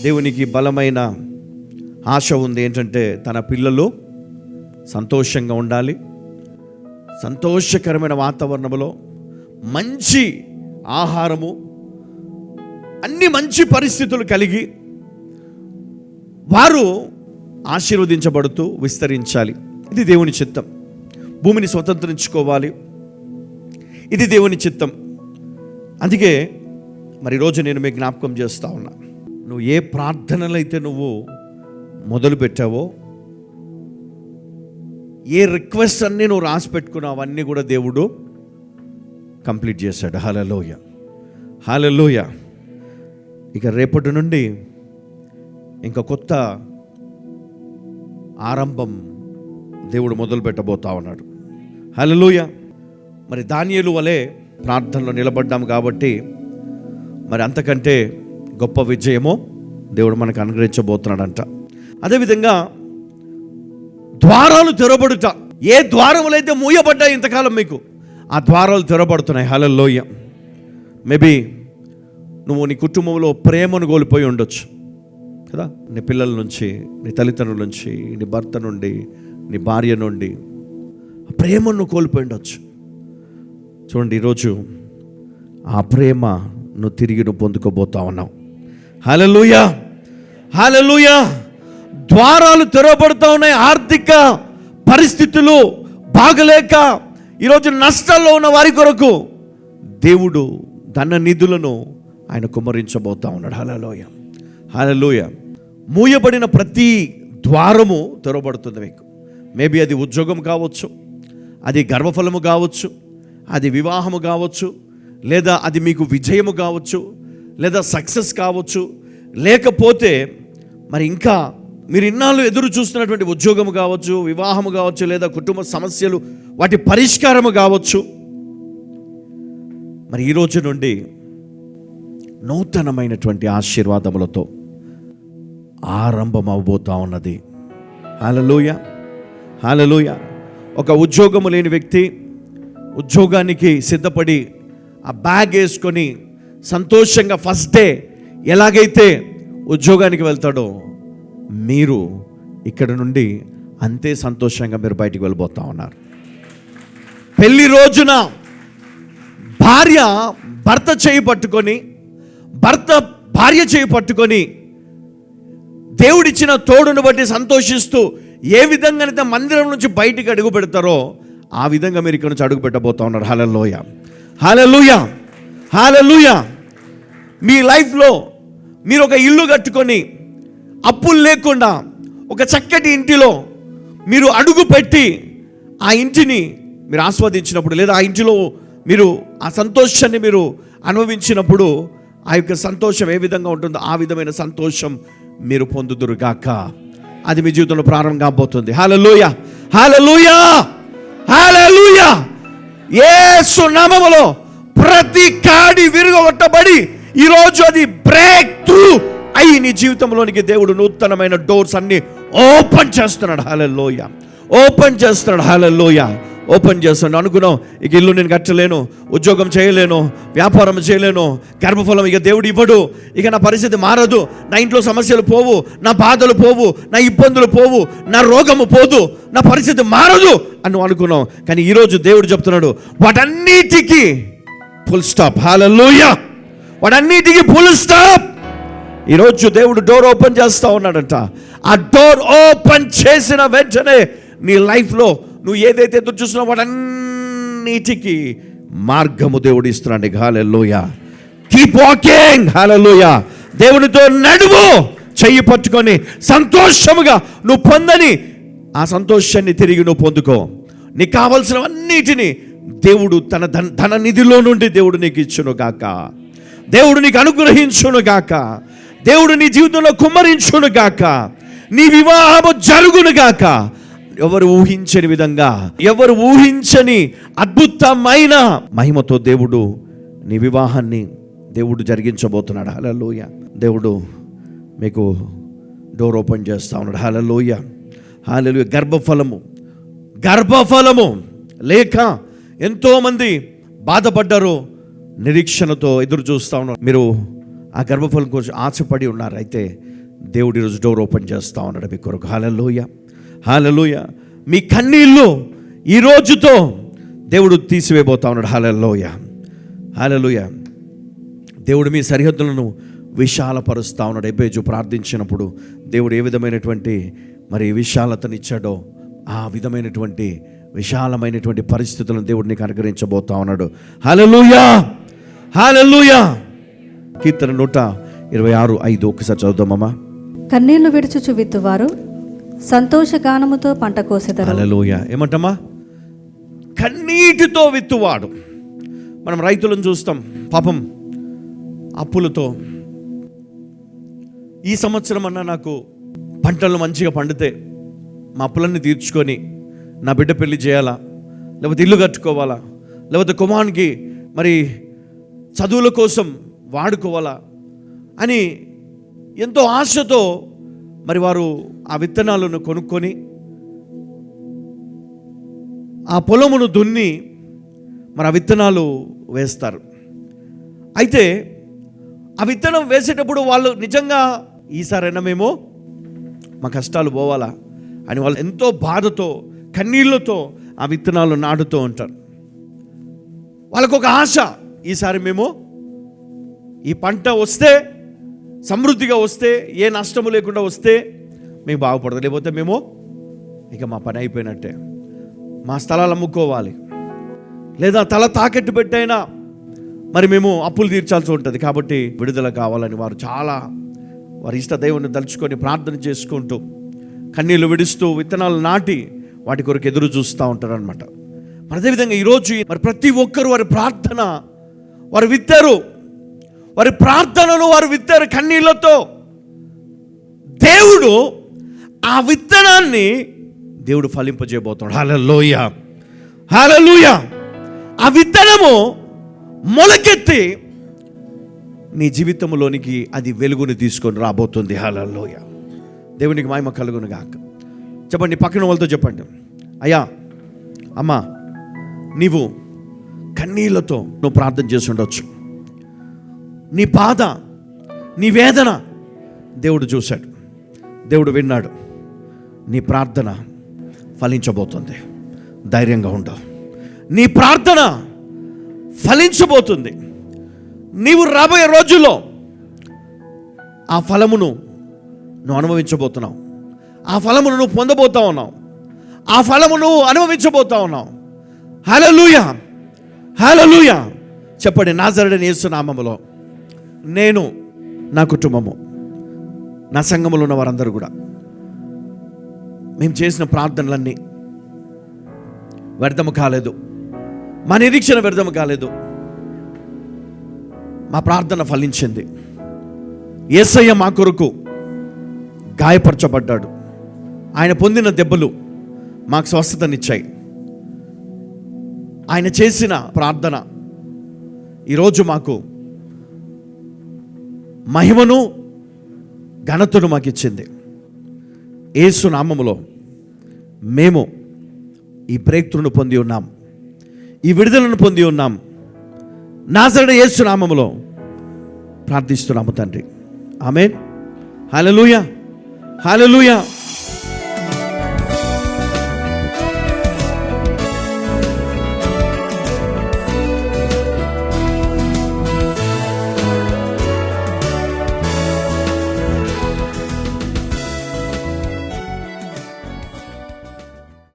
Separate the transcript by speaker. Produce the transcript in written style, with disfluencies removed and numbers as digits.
Speaker 1: దేవునికి బలమైన ఆశ ఉంది. ఏంటంటే తన పిల్లలు సంతోషంగా ఉండాలి, సంతోషకరమైన వాతావరణంలో మంచి ఆహారము, అన్ని మంచి పరిస్థితులు కలిగి వారు ఆశీర్వదించబడుతూ విస్తరించాలి. ఇది దేవుని చిత్తం. భూమిని స్వతంత్రించుకోవాలి, ఇది దేవుని చిత్తం. అందుకే మరి ఈరోజు నేను మీకు జ్ఞాపకం చేస్తా ఉన్నా, నువ్వు ఏ ప్రార్థనలు అయితే నువ్వు మొదలు పెట్టావో, ఏ రిక్వెస్ట్ అన్నీ నువ్వు రాసి పెట్టుకున్నావు, అవన్నీ కూడా దేవుడు కంప్లీట్ చేశాడు. హల్లెలూయా, హల్లెలూయా. ఇక రేపటి నుండి ఇంకా కొత్త ఆరంభం దేవుడు మొదలు పెట్టబోతా ఉన్నాడు. హల్లెలూయా. మరి దానియేలు వలె ప్రార్థనలో నిలబడ్డాము కాబట్టి మరి అంతకంటే గొప్ప విజయమో దేవుడు మనకు అనుగ్రహించబోతున్నాడంట. అదేవిధంగా ద్వారాలు తెరవబడుట, ఏ ద్వారములైతే మూయబడ్డాయి ఇంతకాలం మీకు, ఆ ద్వారాలు తెరవబడుతున్నాయి. హల్లెలూయా. మేబీ నువ్వు నీ కుటుంబంలో ప్రేమను కోల్పోయి ఉండొచ్చు కదా, నీ పిల్లల నుంచి, నీ తల్లిదండ్రుల నుంచి, నీ భర్త నుండి, నీ భార్య నుండి ప్రేమను కోల్పోయి ఉండొచ్చు. చూడండి, ఈరోజు ఆ ప్రేమ నువ్వు తిరిగి పొందుకోబోతా ఉన్నావు. హల్లెలూయా, హల్లెలూయా. ద్వారాలు తెరవబడుతూ ఉన్నాయి. ఆర్థిక పరిస్థితులు బాగలేక ఈరోజు నష్టాల్లో ఉన్న వారి కొరకు దేవుడు ధన నిధులను ఆయన కుమ్మరించబోతా ఉన్నాడు. హల్లెలూయా, హల్లెలూయా. మూయబడిన ప్రతి ద్వారము తెరవబడుతుంది మీకు. మేబీ అది ఉద్యోగం కావచ్చు, అది గర్భఫలము కావచ్చు, అది వివాహము కావచ్చు, లేదా అది మీకు విజయము కావచ్చు, లేదా సక్సెస్ కావచ్చు, లేకపోతే మరి ఇంకా మీరు ఇన్నాళ్ళు ఎదురు చూస్తున్నటువంటి ఉద్యోగము కావచ్చు, వివాహము కావచ్చు, లేదా కుటుంబ సమస్యలు వాటి పరిష్కారము కావచ్చు. మరి ఈరోజు నుండి నూతనమైనటువంటి ఆశీర్వాదములతో ఆరంభం అవబోతా ఉన్నది. హల్లెలూయా, హల్లెలూయా. ఒక ఉద్యోగము లేని వ్యక్తి ఉద్యోగానికి సిద్ధపడి ఆ బ్యాగ్ వేసుకొని సంతోషంగా ఫస్ట్ డే ఎలాగైతే ఉద్యోగానికి వెళ్తాడో, మీరు ఇక్కడ నుండి అంతే సంతోషంగా మీరు బయటికి వెళ్ళిపోతా ఉన్నారు. పెళ్లి రోజున భార్య భర్త చేయి పట్టుకొని, భర్త భార్య చేయి పట్టుకొని దేవుడిచ్చిన తోడును బట్టి సంతోషిస్తూ ఏ విధంగానైతే మందిరం నుంచి బయటికి అడుగు పెడతారో ఆ విధంగా మీరు ఇక్కడ నుంచి అడుగు పెట్టబోతా ఉన్నారు. హల్లెలూయా, హల్లెలూయా, హల్లెలూయా. మీ లైఫ్లో మీరు ఒక ఇల్లు కట్టుకొని అప్పులు లేకుండా ఒక చక్కటి ఇంటిలో మీరు అడుగు పెట్టి ఆ ఇంటిని మీరు ఆస్వాదించినప్పుడు, లేదా ఆ ఇంటిలో మీరు ఆ సంతోషాన్ని మీరు అనుభవించినప్పుడు, ఆ యొక్క సంతోషం ఏ విధంగా ఉంటుందో ఆ విధమైన సంతోషం మీరు పొందుదురుగాక. అది మీ జీవితంలో ప్రారంభం కాబోతుంది. హల్లెలూయా, హల్లెలూయా, హల్లెలూయా. యేసు నామములో ప్రతి కాడి విరుగొట్టబడి ఈరోజు అది బ్రేక్ త్రూ అయి నీ జీవితంలోనికి దేవుడు నూతనమైన డోర్స్ అన్ని ఓపెన్ చేస్తున్నాడు. హల్లెలూయా, ఓపెన్ చేస్తున్నాడు. హల్లెలూయా, ఓపెన్ చేస్తున్నాడు. అనుకున్నావు, ఇక ఇల్లు నేను కట్టలేను, ఉద్యోగం చేయలేను, వ్యాపారం చేయలేను, గర్భఫలం ఇక దేవుడు ఇవ్వడు, ఇక నా పరిస్థితి మారదు, నా ఇంట్లో సమస్యలు పోవు, నా బాధలు పోవు, నా ఇబ్బందులు పోవు, నా రోగము పోదు, నా పరిస్థితి మారదు అని నువ్వు అనుకున్నావు. కానీ ఈరోజు దేవుడు చెప్తున్నాడు, వాటన్నిటికీ ఫుల్ స్టాప్. హల్లెలూయా, వాటన్నిటికీ ఫుల్ స్టాప్. ఈరోజు దేవుడు డోర్ ఓపెన్ చేస్తూ ఉన్నాడంట. ఆ డోర్ ఓపెన్ చేసిన వెంటనే నీ లైఫ్లో నువ్వు ఏదైతే ఎదురు చూస్తున్నావు వాటన్నిటికీ మార్గము దేవుడు ఇస్తున్నాడు. హల్లెలూయా, కీప్ వాకింగ్. హల్లెలూయా, దేవునితో నడువు, చెయ్యి పట్టుకొని సంతోషముగా నువ్వు పొందని ఆ సంతోషాన్ని తిరిగి నువ్వు పొందుకో. నీకు కావలసినవన్నిటిని దేవుడు తన ధన నిధిలో నుండి దేవుడు నీకు ఇచ్చును గాక, దేవుడు నీకు అనుగ్రహించును గాక, దేవుడు నీ జీవితంలో కుమ్మరించును గాక, నీ వివాహము జరుగును గాక. ఎవరు ఊహించని విధంగా, ఎవరు ఊహించని అద్భుతమైన మహిమతో దేవుడు నీ వివాహాన్ని దేవుడు జరిగించబోతున్నాడు. హల్లెలూయా, దేవుడు మీకు డోర్ ఓపెన్ చేస్తా ఉన్నాడు. హల్లెలూయా, హల్లెలూయా. గర్భఫలము లేక ఎంతోమంది బాధపడ్డారు, నిరీక్షణతో ఎదురు చూస్తూ ఉన్నారు. మీరు ఆ గర్భఫలం కోసం ఆశపడి ఉన్నారు. అయితే దేవుడు ఈరోజు డోర్ ఓపెన్ చేస్తూ ఉన్నాడు మీ కొరకు. హల్లెలూయా, హల్లెలూయా. మీ కన్నీళ్ళు ఈ రోజుతో దేవుడు తీసివేయబోతా ఉన్నాడు. హల్లెలూయా, హల్లెలూయా. దేవుడు మీ సరిహద్దులను విశాలపరుస్తూ ఉన్నాడు. ఎబేజు ప్రార్థించినప్పుడు దేవుడు ఏ విధమైనటువంటి మరి విశాలతనిచ్చాడో ఆ విధమైనటువంటి విశాలమైనటువంటి పరిస్థితులను దేవుడు నీకు అనుగ్రహించబోతా ఉన్నాడు. హల్లెలూయా, హల్లెలూయా. కీర్తన 126:5 ఒకసారి చదువుదామమ్మా.
Speaker 2: కన్నీళ్లు విడుచుచు విత్తువారు సంతోషగానముతో పంట కోసెదరు.
Speaker 1: హల్లెలూయా. ఏమంటమ్మా? కన్నీటితో విత్తువాడు. మనం రైతులను చూస్తాం, పాపం అప్పులతో ఈ సంవత్సరం అన్నా నాకు పంటలు మంచిగా పండితే మా అప్పులన్నీ తీర్చుకొని నా బిడ్డ పెళ్లి చేయాలా, లేకపోతే ఇల్లు కట్టుకోవాలా, లేకపోతే కుమారునికి మరి చదువుల కోసం వాడుకోవాలా అని ఎంతో ఆశతో మరి వారు ఆ విత్తనాలను కొనుక్కొని ఆ పొలమును దున్ని మరి ఆ విత్తనాలు వేస్తారు. అయితే ఆ విత్తనం వేసేటప్పుడు వాళ్ళు నిజంగా ఈసారైనా మేము మా కష్టాలు పోవాలా అని వాళ్ళు ఎంతో బాధతో కన్నీళ్లతో ఆ విత్తనాలు నాటుతూ ఉంటారు. వాళ్ళకు ఒక ఆశ, ఈసారి మేము ఈ పంట వస్తే సమృద్ధిగా వస్తే, ఏ నష్టము లేకుండా వస్తే మేము బాగుపడదు, లేకపోతే మేము ఇక మా పని అయిపోయినట్టే, మా స్థలాలు అమ్ముకోవాలి, లేదా తల తాకెట్టు పెట్టైనా మరి మేము అప్పులు తీర్చాల్సి ఉంటుంది. కాబట్టి విడుదల కావాలని వారు చాలా వారి ఇష్ట దేవుని తలుచుకొని ప్రార్థన చేసుకుంటూ కన్నీళ్ళు విడుస్తూ విత్తనాలు నాటి వాటి కొరకు ఎదురు చూస్తూ ఉంటారు అనమాట. మరి అదేవిధంగా ఈరోజు మరి ప్రతి ఒక్కరు వారి ప్రార్థన వారు విత్తారు, వారి ప్రార్థనను వారు విత్తారు కన్నీళ్లతో. దేవుడు ఆ విత్తనాన్ని దేవుడు ఫలింపజేయబోతున్నాడు. హల్లెలూయా, హల్లెలూయా. ఆ విత్తనము మొలకెత్తి నీ జీవితంలోనికి అది వెలుగుని తీసుకొని రాబోతుంది. హల్లెలూయా. దేవునికి మహిమ కలుగును గాక. చెప్పండి, పక్కన వాళ్ళతో చెప్పండి, అయ్యా అమ్మా నీవు కన్నీళ్లతో నువ్వు ప్రార్థన చేసి ఉండొచ్చు. నీ బాధ, నీ వేదన దేవుడు చూశాడు, దేవుడు విన్నాడు. నీ ప్రార్థన ఫలించబోతుంది. ధైర్యంగా ఉండవు. నీ ప్రార్థన ఫలించబోతుంది. నీవు రాబోయే రోజుల్లో ఆ ఫలమును నువ్వు అనుభవించబోతున్నావు. ఆ ఫలమును నువ్వు పొందబోతా ఉన్నావు. ఆ ఫలము నువ్వు అనుభవించబోతా ఉన్నావు. హల్లెలూయా, హల్లెలూయా. చెప్పండి, నాజరేయుడైన యేసు నామములో నేను, నా కుటుంబము, నా సంఘములో ఉన్న వారందరూ కూడా మేము చేసిన ప్రార్థనలన్నీ వ్యర్థము కాలేదు. మా నిరీక్షణ వ్యర్థము కాలేదు. మా ప్రార్థన ఫలించింది. యేసయ్య మా కొరకు గాయపరచబడ్డాడు. ఆయన పొందిన దెబ్బలు మాకు స్వస్థతనిచ్చాయి. ఆయన చేసిన ప్రార్థన ఈరోజు మాకు మహిమను ఘనతను మాకు ఇచ్చింది. యేసు నామములో మేము ఈ బ్రేక్‌త్రూను పొంది ఉన్నాం, ఈ విడుదలను పొంది ఉన్నాం. నాజరేయుడైన యేసు నామములో ప్రార్థిస్తున్నాము తండ్రి. ఆమేన్. హల్లెలూయా, హల్లెలూయా.